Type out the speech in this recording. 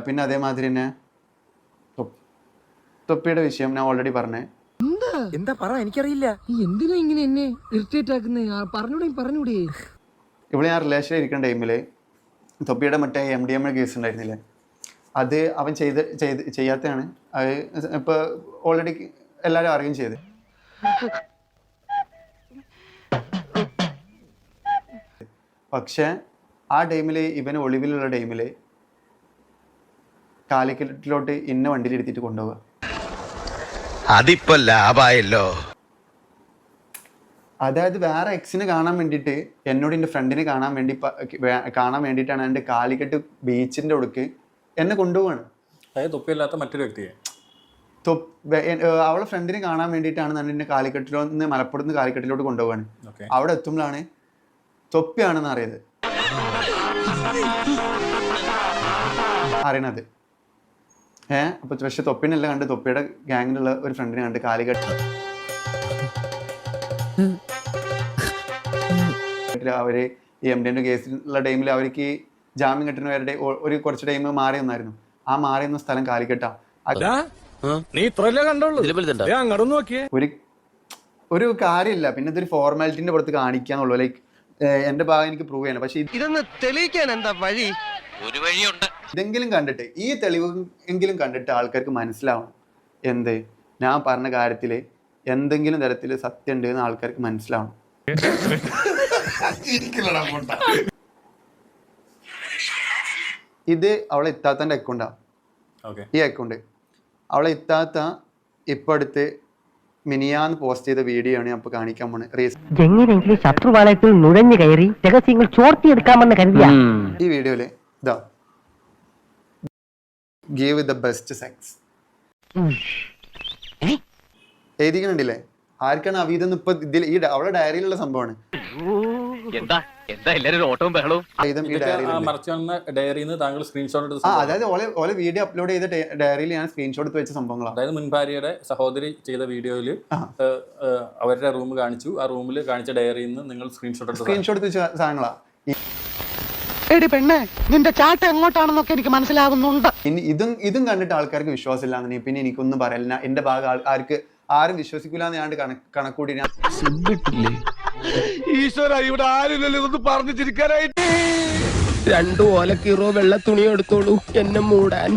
പിന്നെ അതേമാതിരി തന്നെ തൊപ്പിയുടെ വിഷയം ഞാൻ ഓൾറെഡി പറഞ്ഞേ. എന്താ പറ, എനിക്കറിയില്ല. എന്തിനാ ഇങ്ങനെ എന്നെ ഇറിറ്റേറ്റ് ആക്കുന്നേ? പറഞ്ഞൂടെ. ഇവിടെ ഞാൻ റിലേഷനിൽ ഇരിക്കുന്ന ടൈമിൽ തൊപ്പിയുടെ മറ്റേ MDMA കേസ് ഉണ്ടായിരുന്നില്ലേ, അത് അവൻ ചെയ്യാത്തതാണ്. അത് ഇപ്പോൾ ഓൾറെഡി എല്ലാവരും അറിയുകയും ചെയ്ത്. പക്ഷേ ആ ടൈമിൽ ഇവന് ഒളിവിലുള്ള ടൈമിൽ കാലിക്കറ്റിലോട്ട് ഇന്ന വണ്ടിയിൽ എടുത്തിട്ട് കൊണ്ടുപോവുക. അതിപ്പോ ലാഭായല്ലോ. അതായത് വേറെ എക്സിനെ കാണാൻ വേണ്ടിയിട്ട് എന്നോട് എൻ്റെ ഫ്രണ്ടിനെ കാണാൻ വേണ്ടിയിട്ടാണ് എൻ്റെ കാലിക്കറ്റ് ബീച്ചിൻ്റെ അടുക്ക് എന്നെ കൊണ്ടുപോവാണ്. അതായത് തൊപ്പിയില്ലാത്ത മറ്റൊരു വ്യക്തിയെ അവളെ ഫ്രണ്ടിനെ കാണാൻ വേണ്ടിയിട്ടാണ് എന്നെ മലപ്പുറത്ത് നിന്ന് കാലിക്കറ്റിലോട്ട് കൊണ്ടുപോവാണ്. അവിടെ എത്തുമ്പോഴാണ് തൊപ്പിയാണെന്ന് അറിയണത്. അപ്പൊ പക്ഷെ തൊപ്പിനല്ല കണ്ട് തൊപ്പിയുടെ ഗാങ്ങിലുള്ള ഒരു ഫ്രണ്ടിനെ കണ്ട് കാലിക്കറ്റ് അവര് ഈ MDMA കേസിലുള്ള ടൈമിൽ അവർക്ക് ജാമ്യം കിട്ടുന്നവരുടെ ഒരു കുറച്ച് ടൈം മാറി വന്നായിരുന്നു. ആ മാറി വന്ന സ്ഥലം കാലിക്കട്ടാ. ഒരു കാര്യമില്ല, പിന്നെ ഇതൊരു ഫോർമാലിറ്റിന്റെ പുറത്ത് കാണിക്കാന്നുള്ളൂ. ലൈക്ക് എന്റെ ഭാഗം എനിക്ക് പ്രൂവ് ചെയ്യണം. പക്ഷെ ഇതൊന്ന് തെളിയിക്കാൻ എന്താ വഴി? ഒരു വഴിയുണ്ട്. ഇതെങ്കിലും കണ്ടിട്ട്, ഈ തെളിവ് എങ്കിലും കണ്ടിട്ട് ആൾക്കാർക്ക് മനസ്സിലാവണം എന്ത് ഞാൻ പറഞ്ഞ കാര്യത്തില് എന്തെങ്കിലും തരത്തില് സത്യം ഉണ്ട് എന്ന് ആൾക്കാർക്ക് മനസ്സിലാവണം. ഇത് അവളെ ഇത്താത്തന്റെ അക്കൗണ്ടാ. ഈ അക്കൗണ്ട് അവളെ ഇത്താത്ത ഇപ്പൊ അടുത്ത് മിനിയാന്ന് പോസ്റ്റ് ചെയ്ത വീഡിയോ ആണ് ഞാൻ ഇപ്പൊ കാണിക്കാൻ പോണേ. എങ്ങനെയെങ്കിലും ശത്രുവാലയത്തിൽ നുഴഞ്ഞു കയറി രഹസ്യങ്ങൾ ചോർത്തിയെടുക്കാമെന്ന് കരുതിയ ഈ വീഡിയോയില് ഇതാ ഗീവ് ദ ബെസ്റ്റ് സെക്സ് എഴുതിക്കണില്ലേ? ആർക്കാണ് അവീതെന്ന് ഇപ്പൊ ഇതിൽ ഈ അവളുടെ ഡയറിയിലുള്ള സംഭവമാണ്. അതായത് ഓലെ വീഡിയോ അപ്ലോഡ് ചെയ്ത ഡയറിയിൽ ഞാൻ സ്ക്രീൻഷോട്ട് വെച്ച സംഭവങ്ങളാണ്. അതായത് മുൻഭാര്യയുടെ സഹോദരി ചെയ്ത വീഡിയോയിൽ അവരുടെ റൂം കാണിച്ചു. ആ റൂമിൽ കാണിച്ച ഡയറിയിൽ നിന്ന് നിങ്ങൾ സ്ക്രീൻഷോട്ട് വെച്ച സാധനങ്ങളാ. എടി പെണ്ണേ, നിന്റെ ചാട്ട എങ്ങോട്ടാണെന്നൊക്കെ എനിക്ക് മനസ്സിലാകുന്നുണ്ട്. ഇനി ഇതും കണ്ടിട്ട് ആൾക്കാർക്ക് വിശ്വാസമില്ലാന്ന് പിന്നെ എനിക്കൊന്നും പറയില്ല. എന്റെ ഭാഗം ആരും വിശ്വസിക്കൂലെന്ന് ഞാൻ കണക്കൂടി ഈശ്വര, ഇവിടെ ആരുമില്ലല്ലോ ഇതൊന്ന് പറഞ്ഞു ചിരിക്കാനായിട്ട്. 2 ഓലക്കീറോ വെള്ള തുണി എടുത്തോളൂ എന്നെ മൂടാൻ.